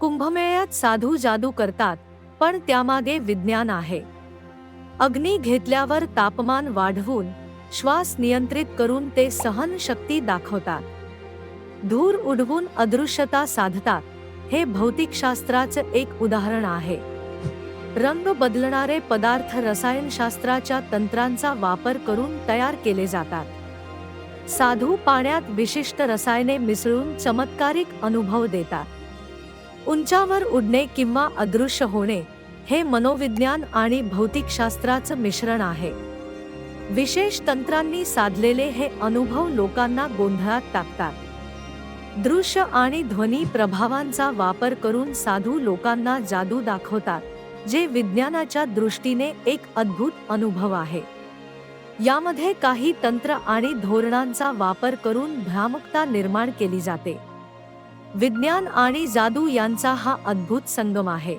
कुंभमेळ्यात साधू जादू करतात, पण त्यामागे विज्ञान आहे. अग्नी घेतल्यावर तापमान वाढवून श्वास नियंत्रित करून ते सहनशक्ती दाखवतात. धूर उडवून अदृश्यता साधतात. हे भौतिकशास्त्राचं एक उदाहरण आहे. रंग बदलणारे पदार्थ रसायनशास्त्राच्या तंत्रांचा वापर करून तयार केले जातात. साधू पाण्यात विशिष्ट रसायने मिसळून चमत्कारिक अनुभव देतात. उंचावर उडणे किंवा अदृश्य होणे हे मनोविज्ञान आणि भौतिकशास्त्राचं मिश्रण आहे. विशेष तंत्रांनी साधलेले हे अनुभव लोकांना गोंधळात टाकतात. दृश्य आणि ध्वनी प्रभावांचा वापर करून साधू लोकांना जादू दाखवतात, जे विज्ञानाच्या दृष्टीने एक अद्भुत अनुभव आहे. यामध्ये काही तंत्र आणि धोरणांचा वापर करून भ्रामकता निर्माण केली जाते. विज्ञान आणि जादू यांचा हा अद्भुत संगम आहे.